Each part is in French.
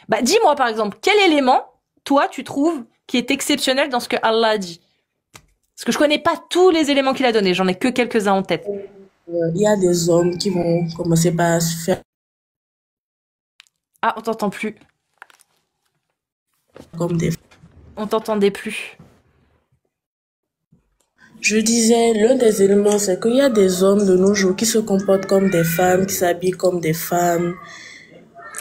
Bah, dis-moi, par exemple, quel élément, toi, tu trouves qui est exceptionnel dans ce que Allah a dit? Parce que je connais pas tous les éléments qu'il a donnés, j'en ai que quelques-uns en tête. Il y a des hommes qui vont commencer par se faire Ah, on t'entend plus. comme des... On t'entendait plus. Je disais, l'un des éléments, c'est qu'il y a des hommes de nos jours qui se comportent comme des femmes, qui s'habillent comme des femmes,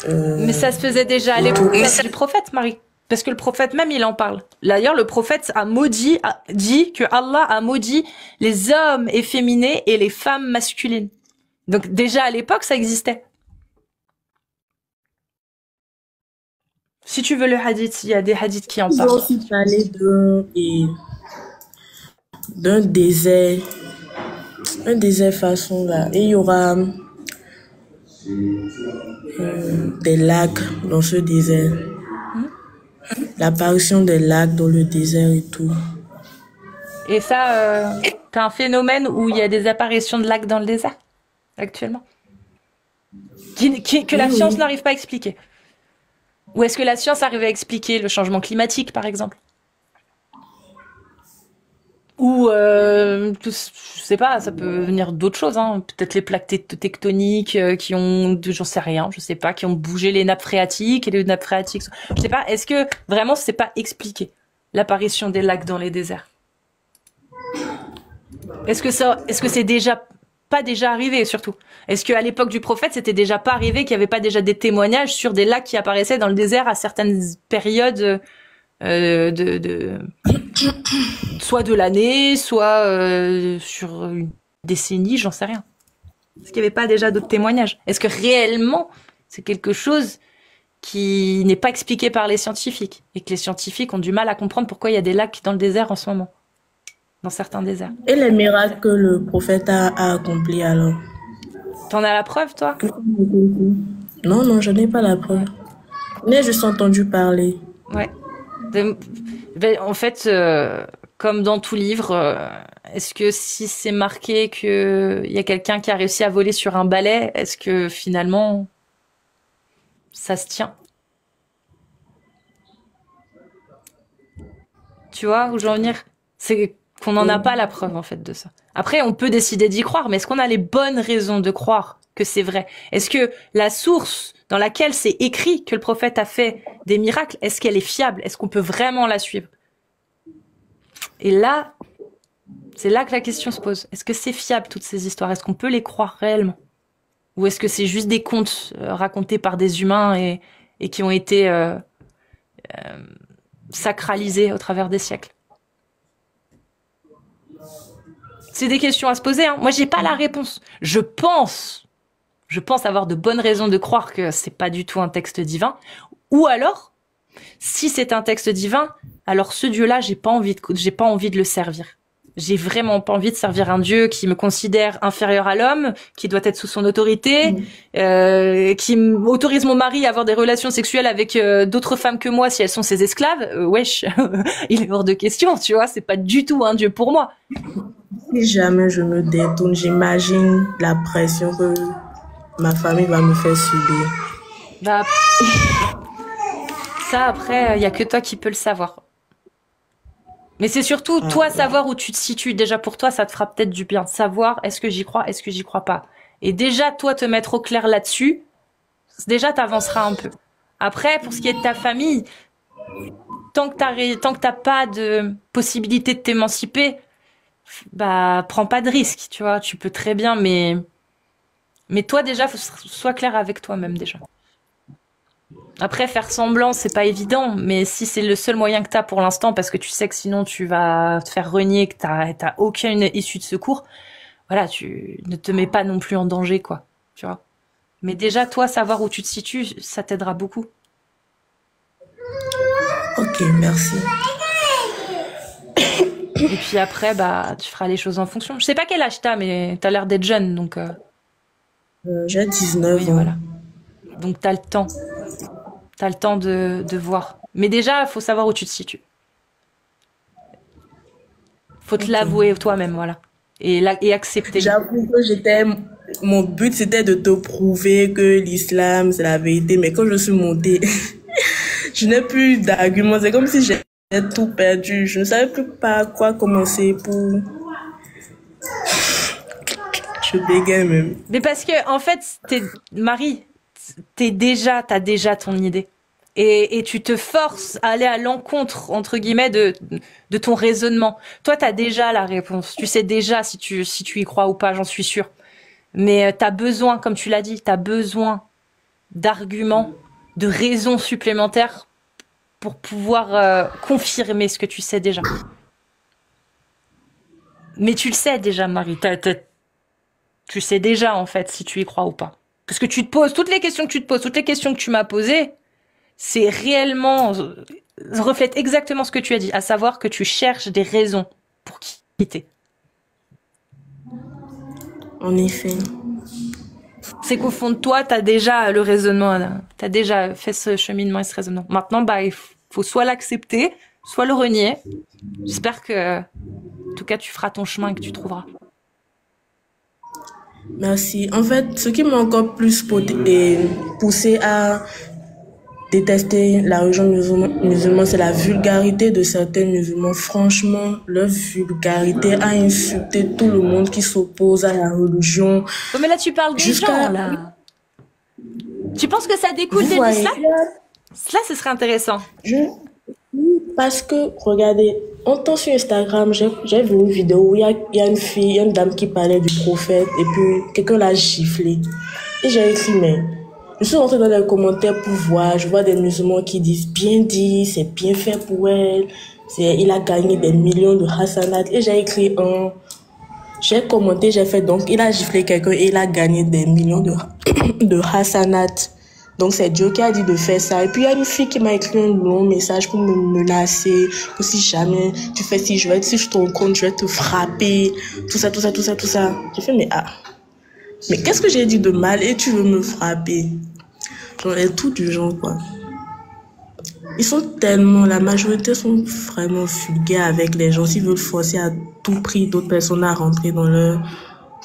Mais ça se faisait déjà à et tout. l'époque du prophète, Marie. Parce que le prophète même, il en parle. D'ailleurs, le prophète dit que Allah a maudit les hommes efféminés et les femmes masculines. Donc déjà à l'époque, ça existait. Si tu veux le hadith, il y a des hadiths qui en Ils ont parlent. aussi parlé d'un désert, un désert façon là. Et il y aura des lacs dans ce désert. L'apparition des lacs dans le désert et tout. Et ça, t'as un phénomène où il y a des apparitions de lacs dans le désert, actuellement. Que la Oui, science oui. n'arrive pas à expliquer. Ou est-ce que la science arrive à expliquer le changement climatique, par exemple? Ou, je sais pas, ça peut venir d'autres choses, hein. Peut-être les plaques tectoniques qui ont, j'en sais rien, je sais pas, qui ont bougé les nappes phréatiques et les nappes phréatiques. Je sais pas, est-ce que vraiment c'est pas expliqué l'apparition des lacs dans les déserts? Est-ce que c'est déjà pas déjà arrivé surtout? Est-ce qu'à l'époque du prophète, c'était déjà pas arrivé qu'il y avait pas déjà des témoignages sur des lacs qui apparaissaient dans le désert à certaines périodes de soit de l'année, soit sur une décennie, j'en sais rien. Est-ce qu'il n'y avait pas déjà d'autres témoignages? Est-ce que réellement c'est quelque chose qui n'est pas expliqué par les scientifiques et que les scientifiques ont du mal à comprendre pourquoi il y a des lacs dans le désert en ce moment, dans certains déserts? Et les miracles que le prophète a accomplis alors? T'en as la preuve, toi? Non, non, je n'ai pas la preuve. Mais juste entendu parler. Ouais. En fait, comme dans tout livre, est-ce que si c'est marqué que il y a quelqu'un qui a réussi à voler sur un balai, est-ce que finalement ça se tient? Tu vois où je veux en venir? C'est qu'on n'en a pas la preuve en fait de ça. Après, on peut décider d'y croire, mais est-ce qu'on a les bonnes raisons de croire que c'est vrai? Est-ce que la source dans laquelle c'est écrit que le prophète a fait des miracles, est-ce qu'elle est fiable? Est-ce qu'on peut vraiment la suivre? Et là, c'est là que la question se pose. Est-ce que c'est fiable toutes ces histoires? Est-ce qu'on peut les croire réellement? Ou est-ce que c'est juste des contes racontés par des humains et qui ont été sacralisés au travers des siècles? C'est des questions à se poser, hein. Moi, j'ai pas la réponse. Je pense avoir de bonnes raisons de croire que c'est pas du tout un texte divin. Ou alors, si c'est un texte divin, alors ce Dieu-là, j'ai pas envie de le servir. J'ai vraiment pas envie de servir un Dieu qui me considère inférieur à l'homme, qui doit être sous son autorité, qui autorise mon mari à avoir des relations sexuelles avec d'autres femmes que moi si elles sont ses esclaves. Wesh, il est hors de question, tu vois, c'est pas du tout un Dieu pour moi. Si jamais je me détourne, j'imagine la pression que ma famille va me faire subir. Bah, ça après, il y a que toi qui peux le savoir. Mais c'est surtout toi savoir où tu te situes. Déjà pour toi, ça te fera peut-être du bien. Savoir est-ce que j'y crois, est-ce que j'y crois pas. Et déjà toi te mettre au clair là-dessus, déjà t'avanceras un peu. Après, pour ce qui est de ta famille, tant que t'as pas de possibilité de t'émanciper, bah prends pas de risque, tu vois. Tu peux très bien, mais toi déjà, sois clair avec toi-même déjà. Après, faire semblant, c'est pas évident, mais si c'est le seul moyen que t'as pour l'instant, parce que tu sais que sinon tu vas te faire renier, que t'as aucune issue de secours, voilà, tu ne te mets pas non plus en danger, quoi. Tu vois. Mais déjà, toi, savoir où tu te situes, ça t'aidera beaucoup. Ok, merci. Et puis après, bah, tu feras les choses en fonction. Je sais pas quel âge t'as, mais t'as l'air d'être jeune, donc J'ai 19 oui, ans. voilà. Donc t'as le temps. T'as le temps de voir. Mais déjà, faut savoir où tu te situes. Faut te Ok. l'avouer toi-même, voilà. Et accepter. J'avoue que mon but c'était de te prouver que l'islam c'est la vérité, mais quand je suis montée, Je n'ai plus d'arguments. C'est comme si j'ai tout perdu. Je ne savais plus par quoi commencer pour... Je bégaye même. Mais parce que, en fait, Marie, t'as déjà ton idée. Et tu te forces à aller à l'encontre, entre guillemets, de ton raisonnement. Toi, t'as déjà la réponse. Tu sais déjà si tu y crois ou pas, j'en suis sûre. Mais t'as besoin, comme tu l'as dit, t'as besoin d'arguments, de raisons supplémentaires pour pouvoir confirmer ce que tu sais déjà. Mais tu le sais déjà, Marie. Tu sais déjà, en fait, si tu y crois ou pas. Parce que tu te poses toutes les questions que tu te poses, toutes les questions que tu m'as posées, c'est réellement, reflète exactement ce que tu as dit, à savoir que tu cherches des raisons pour quitter. En effet. C'est qu'au fond de toi, t'as déjà le raisonnement, t'as déjà fait ce cheminement et ce raisonnement. Maintenant, il faut soit l'accepter, soit le renier. J'espère que, en tout cas, tu feras ton chemin et que tu trouveras. Merci. En fait, ce qui m'a encore plus poussé à détester la religion musulmane, c'est la vulgarité de certains musulmans. Franchement, leur vulgarité a insulté tout le monde qui s'oppose à la religion. Oh, mais là, tu parles des gens, là. Tu penses que ça découle de l'islam? Là, ce serait intéressant. Parce que, regardez, on entend sur Instagram, j'ai vu une vidéo où il y a une fille, une dame qui parlait du prophète et puis quelqu'un l'a giflé. Et j'ai écrit, mais je suis rentrée dans les commentaires pour voir, je vois des musulmans qui disent bien dit, c'est bien fait pour elle, il a gagné des millions de hasanat. Et j'ai écrit j'ai commenté, j'ai fait donc, il a giflé quelqu'un et il a gagné des millions de hasanat. Donc c'est Dieu qui a dit de faire ça. Et puis il y a une fille qui m'a écrit un long message pour me menacer, que si jamais tu fais si je te rencontre, je vais te frapper, tout ça. J'ai fait mais qu'est-ce que j'ai dit de mal et tu veux me frapper? J'en ai tout du genre quoi. La majorité sont vraiment vulgaires avec les gens. Ils veulent forcer à tout prix d'autres personnes à rentrer dans leur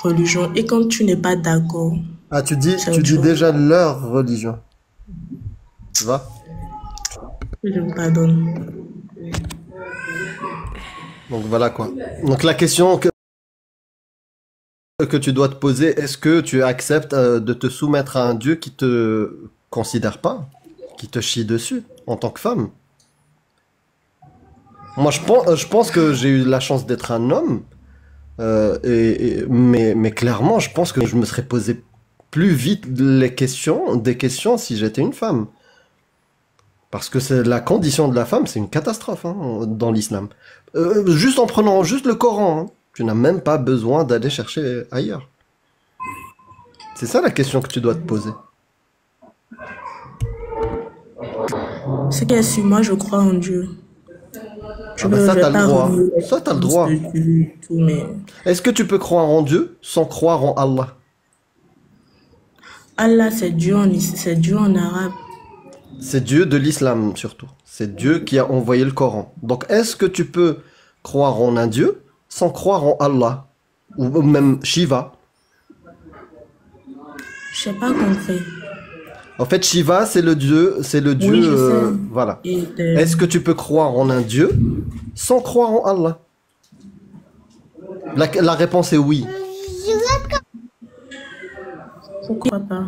religion. Et quand tu n'es pas d'accord... Ah, tu dis déjà leur religion. Tu vois? Je me pardonne. Donc voilà quoi. Donc la question que tu dois te poser, est-ce que tu acceptes de te soumettre à un Dieu qui te considère pas, qui te chie dessus en tant que femme? Moi je pense que j'ai eu la chance d'être un homme, mais clairement je pense que je me serais posé plus vite des questions si j'étais une femme. Parce que c'est la condition de la femme, c'est une catastrophe dans l'islam. Juste en prenant juste le Coran, tu n'as même pas besoin d'aller chercher ailleurs. C'est ça la question que tu dois te poser. C'est que si moi je crois en Dieu. Ça t'as le droit. Ça t'as le droit. Est-ce que tu peux croire en Dieu sans croire en Allah? Allah, c'est Dieu en arabe. C'est Dieu de l'islam surtout. C'est Dieu qui a envoyé le Coran. Donc est-ce que tu peux croire en un Dieu sans croire en Allah? Ou même Shiva? Je n'ai pas compris. En fait, Shiva, c'est le dieu, Oui, je sais. voilà. Est-ce que tu peux croire en un Dieu sans croire en Allah? La réponse est oui. Pourquoi pas?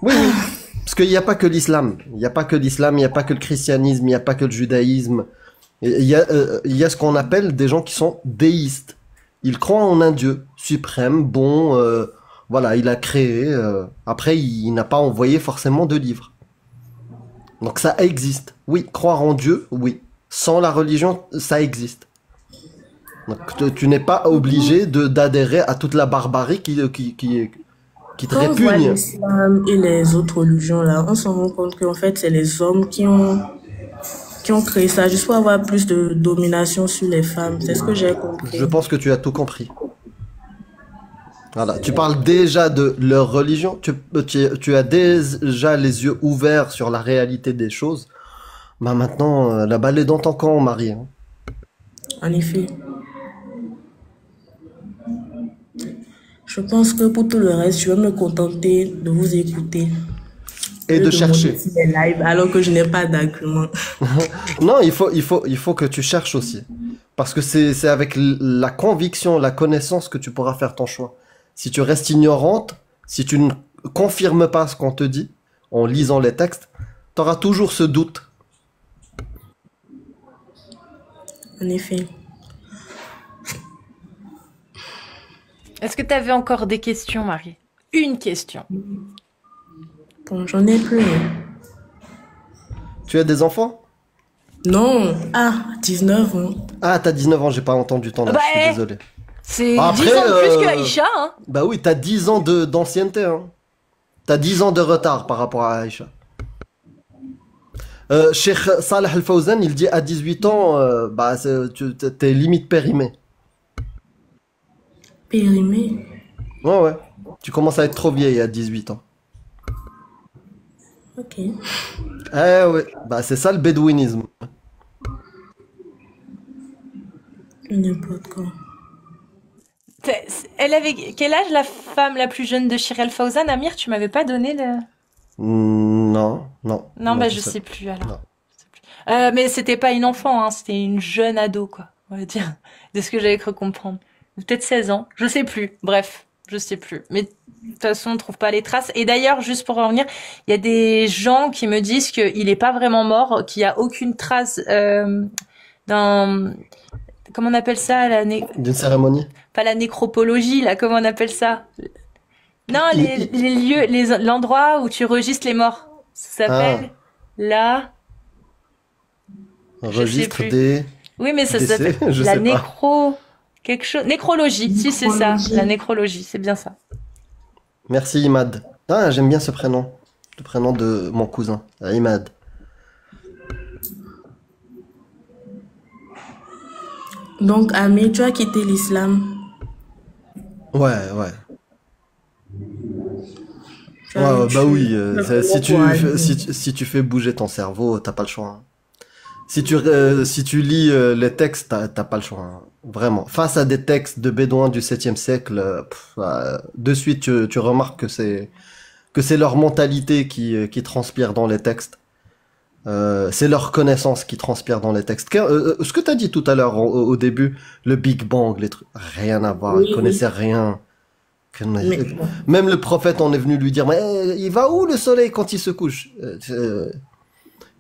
Oui. Parce qu'il n'y a pas que l'islam. Il n'y a pas que l'islam, il n'y a pas que le christianisme, il n'y a pas que le judaïsme. Il y a ce qu'on appelle des gens qui sont déistes. Ils croient en un Dieu suprême, bon, voilà, il a créé. Après, il n'a pas envoyé forcément de livres. Donc ça existe. Oui, croire en Dieu, oui. Sans la religion, ça existe. Donc tu n'es pas obligé d'adhérer à toute la barbarie qui te répugne. Quand on voit l'islam et les autres religions là, on se rend compte qu'en fait c'est les hommes qui ont créé ça juste pour avoir plus de domination sur les femmes. C'est ce que j'ai compris. Je pense que tu as tout compris. Voilà, tu parles déjà de leur religion, tu as déjà les yeux ouverts sur la réalité des choses. Bah maintenant, la balle est dans ton camp, Marie. En effet. Je pense que pour tout le reste, je vais me contenter de vous écouter. et de chercher. Les lives alors que je n'ai pas d'argument. Non, il faut que tu cherches aussi. Parce que c'est avec la conviction, la connaissance que tu pourras faire ton choix. Si tu restes ignorante, si tu ne confirmes pas ce qu'on te dit en lisant les textes, tu auras toujours ce doute. En effet. Est-ce que tu avais encore des questions, Marie? Une question. Bon, j'en ai plus. Tu as des enfants? Non. Ah, 19 ans. Ah, t'as 19 ans, j'ai pas entendu ton âge, Bah, je suis désolé. C'est Après, 10 ans de plus que Aïcha, hein. Bah oui, t'as 10 ans d'ancienneté, hein. T'as 10 ans de retard par rapport à Aïcha. Cheikh Saleh Al Fawzan, il dit à 18 ans, bah, t'es limite périmé. Périmé. Ouais, ouais. Tu commences à être trop vieille à 18 ans. Ok. Eh ouais, bah c'est ça le bédouinisme. N'importe quoi. Elle avait quel âge, la femme la plus jeune de Shirel Fawzan? Amir, tu m'avais pas donné le... Non, non. Non, bah je sais. sais plus alors. Non. Je sais plus. Mais c'était pas une enfant, hein, c'était une jeune ado, quoi, on va dire, de ce que j'avais cru comprendre. Peut-être 16 ans, je sais plus. Bref, je sais plus. Mais de toute façon, on trouve pas les traces. Et d'ailleurs, juste pour revenir, il y a des gens qui me disent qu'il est pas vraiment mort, qu'il y a aucune trace d'un... Comment on appelle ça, D'une cérémonie? pas la nécropologie, là, comment on appelle ça? Non, les lieux, l'endroit où tu registres les morts. Ça s'appelle la... Registre des... Oui, mais ça décès, s'appelle je la sais pas. quelque chose. Nécrologie, si c'est ça. La nécrologie, c'est bien ça. Merci Imad. Ah, j'aime bien ce prénom. Le prénom de mon cousin, Imad. Donc, Amir, tu as quitté l'islam. Ouais, ouais. Ouais, bah oui, si tu fais bouger ton cerveau, t'as pas le choix, hein. Si tu lis les textes, t'as pas le choix, hein. Vraiment. Face à des textes de bédouins du 7e siècle, de suite tu remarques que c'est leur mentalité qui transpire dans les textes. C'est leur connaissance qui transpire dans les textes. Ce que t'as dit tout à l'heure au début, le Big Bang, les trucs, rien à voir, ils connaissaient rien. Même le prophète en est venu lui dire, mais il va où le soleil quand il se couche?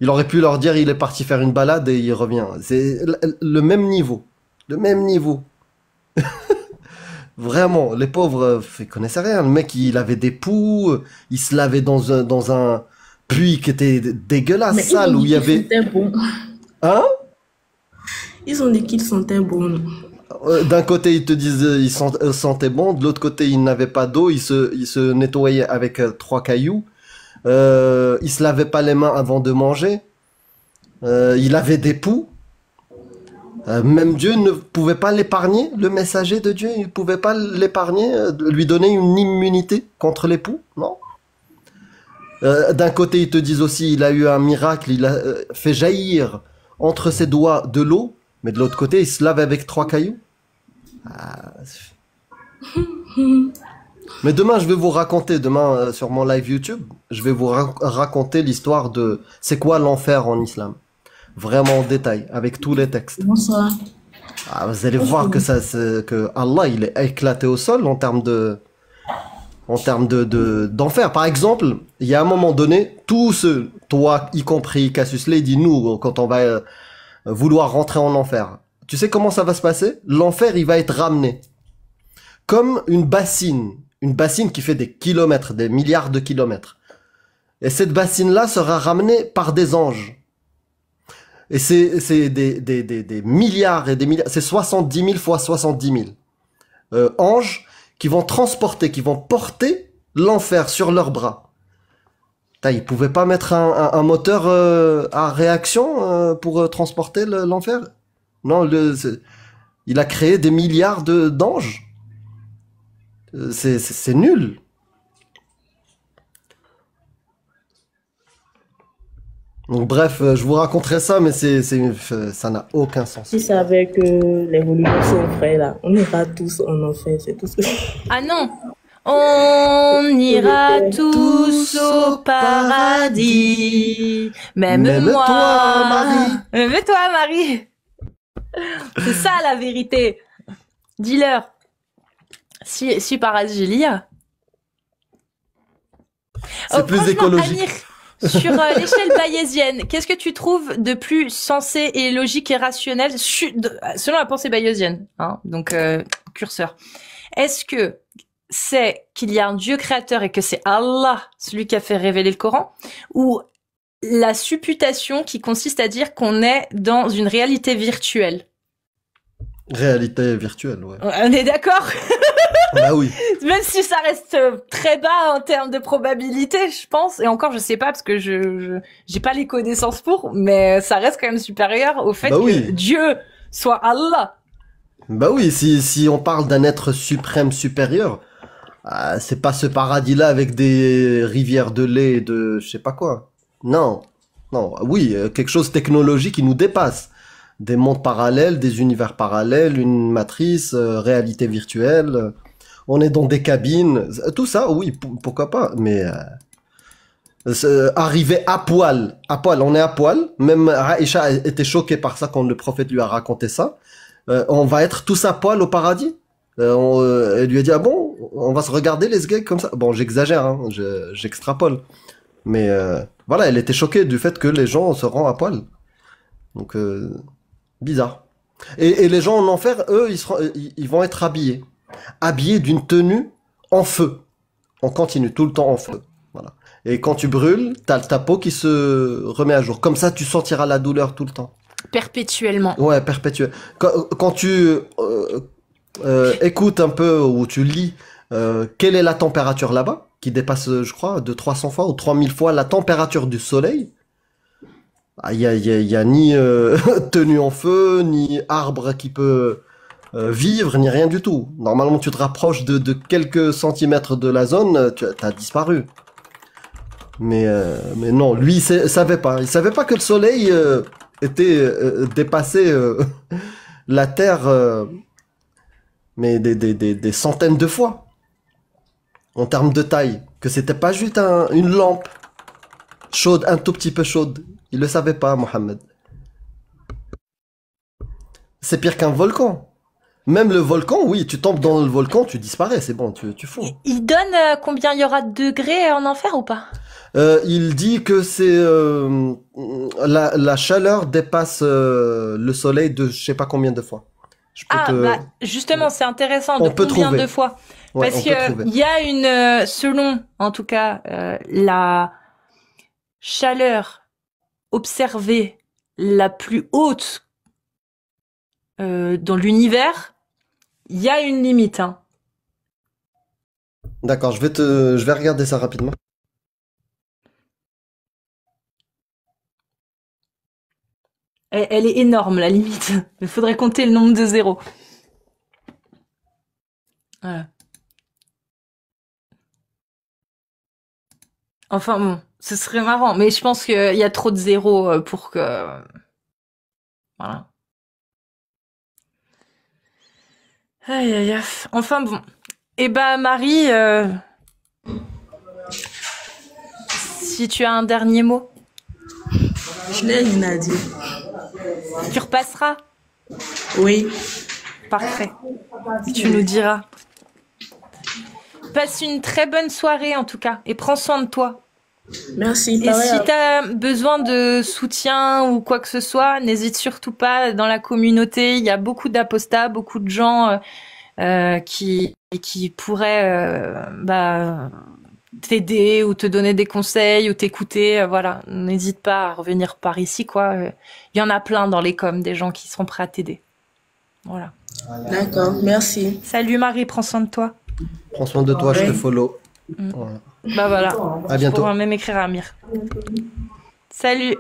Il aurait pu leur dire, il est parti faire une balade et il revient. C'est le même niveau. Le même niveau. Vraiment, les pauvres, ils connaissaient rien. Le mec, il avait des poux, il se lavait dans un puits qui était dégueulasse, Mais sale, où il y avait... Bon. Hein? Ils ont dit qu'ils sentaient bon. D'un côté, ils te disent ils sentaient bon, de l'autre côté, ils n'avaient pas d'eau, ils se nettoyaient avec 3 cailloux. Ils se lavaient pas les mains avant de manger. Il avait des poux. Même Dieu ne pouvait pas l'épargner, le messager de Dieu, il ne pouvait pas l'épargner, lui donner une immunité contre les poux, non? D'un côté, ils te disent aussi, il a eu un miracle, il a fait jaillir entre ses doigts de l'eau, mais de l'autre côté, il se lave avec 3 cailloux. Mais demain, je vais vous raconter, sur mon live YouTube, je vais vous raconter l'histoire de c'est quoi l'enfer en islam. Vraiment en détail, avec tous les textes. Bonsoir. Vous allez voir que Allah, il est éclaté au sol en termes d'enfer. Par exemple, il y a un moment donné, tous ceux, toi y compris Cassius Clay, dit nous, quand on va vouloir rentrer en enfer. Tu sais comment ça va se passer? L'enfer, il va être ramené. Comme une bassine qui fait des kilomètres, des milliards de kilomètres. Et cette bassine-là sera ramenée par des anges. Et c'est des milliards et des milliards, c'est 70 000 fois 70 000 anges qui vont porter l'enfer sur leurs bras. Ils pouvaient pas mettre un moteur à réaction pour transporter l'enfer? Non, il a créé des milliards d'anges. C'est nul. Donc bref, je vous raconterai ça, mais ça n'a aucun sens. Si c'est avec les religions sont vraies là, on ira tous en enfer, c'est tout ce que... Ah non, On ira tous au paradis. Même moi. Toi, Marie. Même toi, Marie. C'est ça la vérité. Dis-leur. Si paradis il y a. C'est plus franchement, écologique. Amir, sur l'échelle bayésienne, qu'est-ce que tu trouves de plus sensé et logique et rationnel selon la pensée bayésienne, hein, donc curseur. Est-ce que c'est qu'il y a un Dieu créateur et que c'est Allah, celui qui a fait révéler le Coran, ou la supputation qui consiste à dire qu'on est dans une réalité virtuelle? Réalité virtuelle, ouais. On est d'accord? Bah oui. Même si ça reste très bas en termes de probabilité, je pense. Et encore, je sais pas parce que j'ai pas les connaissances pour, mais ça reste quand même supérieur au fait Bah que oui. Dieu soit Allah. Bah oui, si on parle d'un être suprême supérieur, c'est pas ce paradis-là avec des rivières de lait et de je sais pas quoi. Non. Non, oui, quelque chose de technologique qui nous dépasse. Des mondes parallèles, des univers parallèles, une matrice, réalité virtuelle. On est dans des cabines, tout ça, oui, pourquoi pas. Mais arriver à poil, on est à poil. Même Aïcha était choquée par ça quand le prophète lui a raconté ça. On va être tous à poil au paradis. Elle lui a dit, ah bon, on va se regarder les gays comme ça. Bon, j'exagère, hein, j'extrapole. Mais voilà, elle était choquée du fait que les gens se rendent à poil. Donc, bizarre. Et les gens en enfer, eux, ils vont être habillés. Habillés d'une tenue en feu. On continue tout le temps en feu. Voilà. Et quand tu brûles, t'as ta peau qui se remet à jour. Comme ça, tu sentiras la douleur tout le temps. Perpétuellement. Ouais, perpétuel. Quand tu écoutes un peu ou tu lis quelle est la température là-bas, qui dépasse, je crois, de 300 fois ou 3000 fois la température du soleil, il y a ni tenue en feu, ni arbre qui peut vivre, ni rien du tout. Normalement, tu te rapproches de quelques centimètres de la zone, t'as disparu. Mais non, lui, il savait pas. Il savait pas que le soleil était dépassé la Terre, mais des centaines de fois. En termes de taille. Que c'était pas juste une lampe chaude, un tout petit peu chaude. Il le savait pas, Mohammed. C'est pire qu'un volcan. Même le volcan, oui, tu tombes dans le volcan, tu disparais, c'est bon, tu fonds. Il donne combien il y aura de degrés en enfer ou pas? Il dit que c'est la chaleur dépasse le soleil de je sais pas combien de fois. Justement, c'est intéressant. On De peut combien trouver. de fois? Ouais, Parce on peut que trouver. il y a une, selon en tout cas la chaleur observée la plus haute dans l'univers, il y a une limite. Hein. D'accord, je vais regarder ça rapidement. Elle est énorme la limite. Il faudrait compter le nombre de zéros. Voilà. Enfin bon, ce serait marrant, mais je pense qu'il y a trop de zéros pour que... Voilà. Aïe aïe aïe. Enfin bon. Eh ben Marie, si tu as un dernier mot, Je n'ai rien à dire. tu repasseras. Oui. Parfait. Tu nous diras. Passe une très bonne soirée en tout cas et prends soin de toi. Merci. Et pareil si à- tu as besoin de soutien ou quoi que ce soit, n'hésite surtout pas. Dans la communauté, il y a beaucoup d'apostats, beaucoup de gens qui pourraient t'aider ou te donner des conseils ou t'écouter. Voilà, n'hésite pas à revenir par ici, quoi. Il y en a plein dans les coms, des gens qui seront prêts à t'aider. Voilà. D'accord, merci. Salut Marie, prends soin de toi. Prends soin de toi, je te Ouais. follow. Mm. Voilà. Bah voilà. À bientôt. Tu pourras même écrire à Amir. Salut.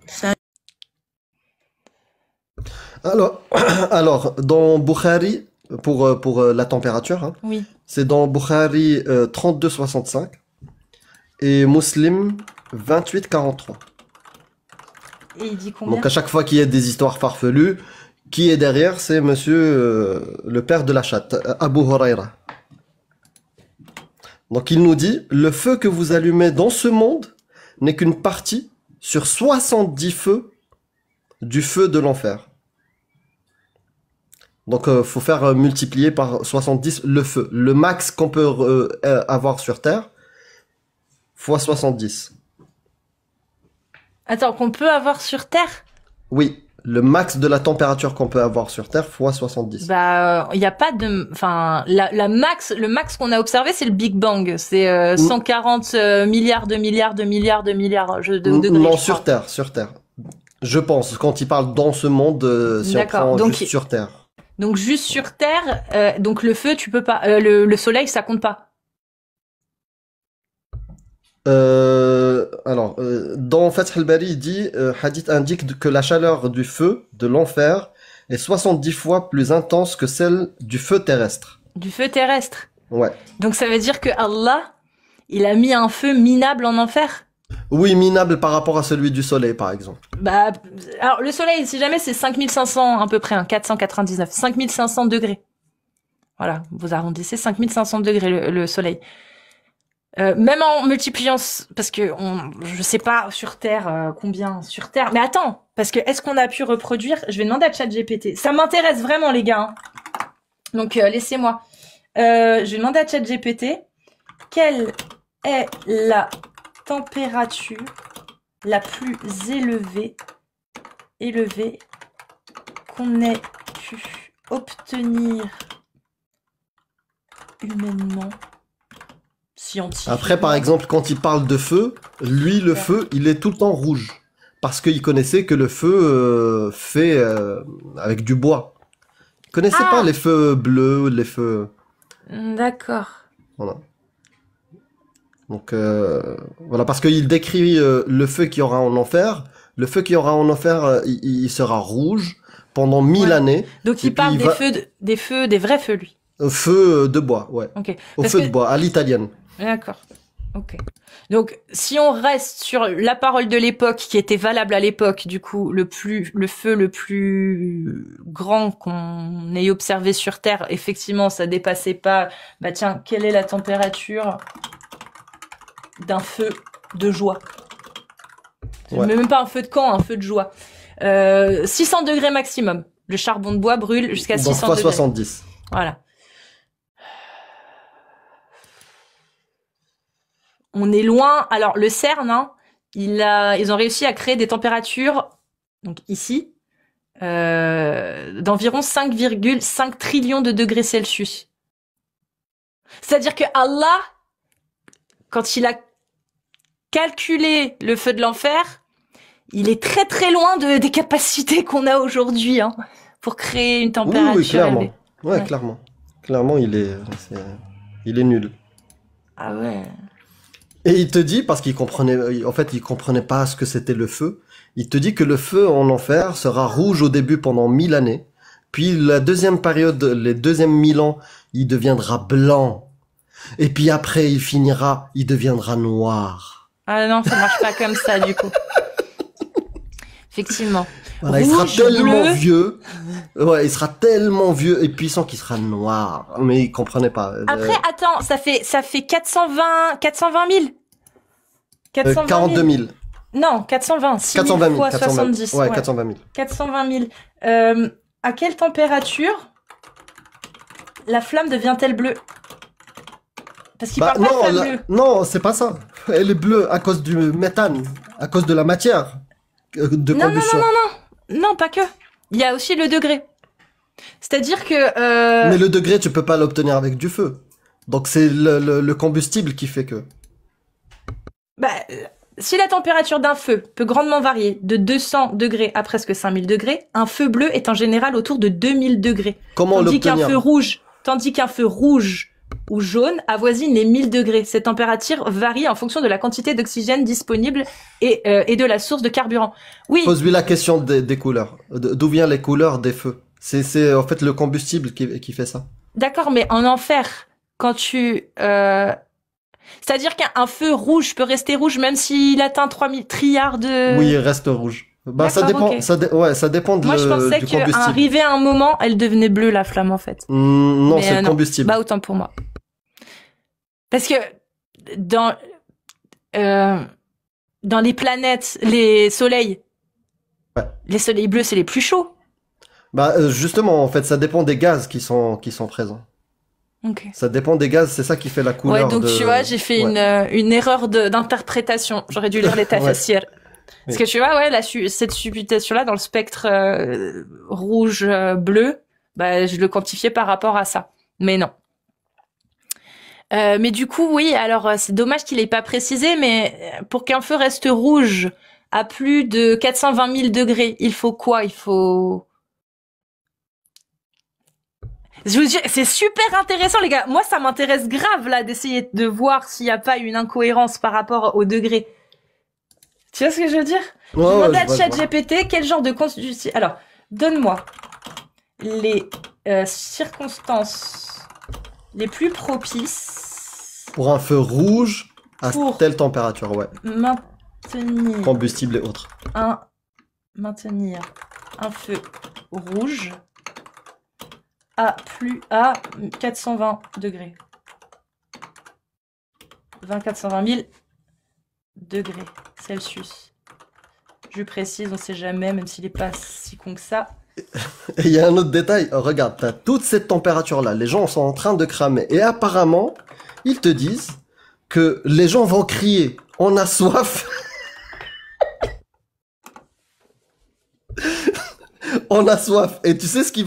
Ça- Alors, dans Bukhari, pour la température, hein, Oui. c'est dans Bukhari 32,65 et Muslim 28,43. Et il dit combien? Donc à chaque fois qu'il y a des histoires farfelues, Qui est derrière? C'est monsieur le père de la chatte, Abu Huraira. Donc il nous dit, le feu que vous allumez dans ce monde n'est qu'une partie sur 70 feux du feu de l'enfer. Donc faut faire multiplier par 70 le feu. Le max qu'on peut avoir sur Terre, fois 70. Attends, qu'on peut avoir sur Terre? Oui, le max de la température qu'on peut avoir sur Terre, fois 70. Bah, il y a pas de, enfin, le max qu'on a observé, c'est le Big Bang. C'est 140 milliards de milliards de milliards de milliards de degrés. Non, je sur crois. Terre, sur Terre. Je pense, quand il parle dans ce monde, si on D'accord, prend donc juste sur Terre. Donc juste sur Terre, donc le feu, tu peux pas, le soleil, ça compte pas. Alors, dans Fath al-Bari, il dit, Hadith indique que la chaleur du feu de l'enfer est 70 fois plus intense que celle du feu terrestre. Du feu terrestre. Ouais. Donc ça veut dire que Allah, il a mis un feu minable en enfer. Oui, minable par rapport à celui du soleil, par exemple. Bah, alors le soleil, si jamais c'est 5500 à peu près, hein, 499, 5500 degrés. Voilà, vous arrondissez 5500 degrés le soleil. Même en multipliant, parce que je sais pas sur Terre combien sur Terre. Mais attends, parce que est-ce qu'on a pu reproduire? Je vais demander à ChatGPT. Ça m'intéresse vraiment les gars. Hein. Donc laissez-moi. Je vais demander à ChatGPT quelle est la température la plus élevée qu'on ait pu obtenir humainement. Scientifique. Après, par exemple, quand il parle de feu, lui, le feu, il est tout le temps rouge. Parce qu'il connaissait que le feu fait avec du bois. Il connaissait pas les feux bleus, les feux... D'accord. Voilà. Donc, voilà, parce qu'il décrit le feu qu'il y aura en enfer. Le feu qu'il y aura en enfer, il sera rouge pendant 1000 années. Donc il parle des vrais feux, lui. Feu de bois, ouais. Okay. Au feu de bois, à l'italienne. D'accord. Ok. Donc, si on reste sur la parole de l'époque, qui était valable à l'époque, du coup, le feu le plus grand qu'on ait observé sur Terre, effectivement, ça dépassait pas, bah tiens, quelle est la température d'un feu de joie? Ouais. Mais même pas un feu de camp, un feu de joie. 600 degrés maximum. Le charbon de bois brûle jusqu'à 600 degrés. 70. Voilà. On est loin. Alors, le CERN, hein, ils ont réussi à créer des températures, donc ici, d'environ 5,5 trillions de degrés Celsius. C'est-à-dire que Allah, quand il a calculé le feu de l'enfer, il est très très loin des capacités qu'on a aujourd'hui, hein, pour créer une température oui, clairement. élevée. Ouais, clairement. Clairement, il est nul. Ah ouais. Et il te dit, parce qu'il comprenait pas ce que c'était le feu, il te dit que le feu en enfer sera rouge au début pendant 1000 années, puis la deuxième période, les deuxièmes 1000 ans, il deviendra blanc, et puis après il deviendra noir. Ah non, ça marche pas comme ça du coup. Effectivement. Voilà, il sera tellement vieux, ouais, il sera tellement vieux et puissant qu'il sera noir, mais il comprenait pas. Après, attends, ça fait 420 000. 42 000. Non, 420. 6 000 fois 70. Ouais, 420 000. 420 000. À quelle température la flamme devient-elle bleue? Parce qu'il parle pas de flamme bleue. Non, c'est pas ça. Elle est bleue à cause du méthane, à cause de la matière de combustion. Non, pas que. Il y a aussi le degré. C'est-à-dire que... Mais le degré, tu peux pas l'obtenir avec du feu. Donc c'est le combustible qui fait que... Bah, si la température d'un feu peut grandement varier de 200 degrés à presque 5000 degrés, un feu bleu est en général autour de 2000 degrés. Comment l'obtenir? Tandis qu'un feu rouge ou jaune avoisine les 1000 degrés. Cette température varie en fonction de la quantité d'oxygène disponible et de la source de carburant. Oui. Pose-lui la question des couleurs. D'où viennent les couleurs des feux? C'est en fait le combustible qui fait ça. D'accord, mais en enfer, quand tu... C'est-à-dire qu'un feu rouge peut rester rouge même s'il atteint 3000 trilliards de... Oui, il reste rouge. Bah, ça D'accord, dépend, ok. ouais, ça dépend Moi, je pensais du qu'à combustible. arriver à un moment, elle devenait bleue, la flamme, en fait. Non, Mais c'est le non. combustible. Bah, autant pour moi. Parce que dans, euh, dans les planètes, les soleils, Ouais. les soleils bleus, c'est les plus chauds. Bah, justement, en fait, ça dépend des gaz qui sont présents. Ok. Ça dépend des gaz, c'est ça qui fait la couleur Ouais, donc de... tu vois, j'ai fait Ouais. une erreur d'interprétation. J'aurais dû lire les Ouais. tafassirs. Parce Oui. que tu vois, ouais, cette supputation-là, dans le spectre rouge, bleu, bah, je le quantifiais par rapport à ça. Mais non. Mais du coup, oui, alors c'est dommage qu'il ait pas précisé, mais pour qu'un feu reste rouge à plus de 420 000 degrés, il faut quoi? Il faut... Je vous dis, c'est super intéressant, les gars. Moi, ça m'intéresse grave, là, d'essayer de voir s'il n'y a pas une incohérence par rapport au degré. Tu vois ce que je veux dire? Ouais, Je ouais, demandais je à vois, je vois. ChatGPT quel genre de constitution... Alors, donne-moi les circonstances les plus propices Pour un feu rouge, à pour telle température, ouais. maintenir Combustible et autres. maintenir un feu rouge à 420 degrés. 420 000 degrés Celsius. Je précise, on sait jamais, même s'il est pas si con que ça. Et il y a un autre détail, regarde, t'as toute cette température-là, les gens sont en train de cramer, et apparemment, ils te disent que les gens vont crier, on a soif, on a soif, et tu sais ce qu'ils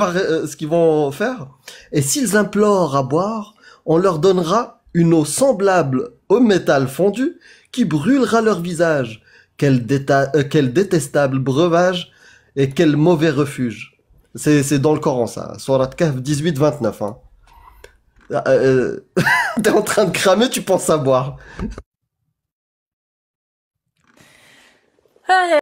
vont faire? Et s'ils implorent à boire, on leur donnera une eau semblable au métal fondu qui brûlera leur visage. Quel détestable breuvage et quel mauvais refuge. C'est dans le Coran, ça. Surat Kahf 18-29. Hein. T'es en train de cramer, tu penses à boire. Ah,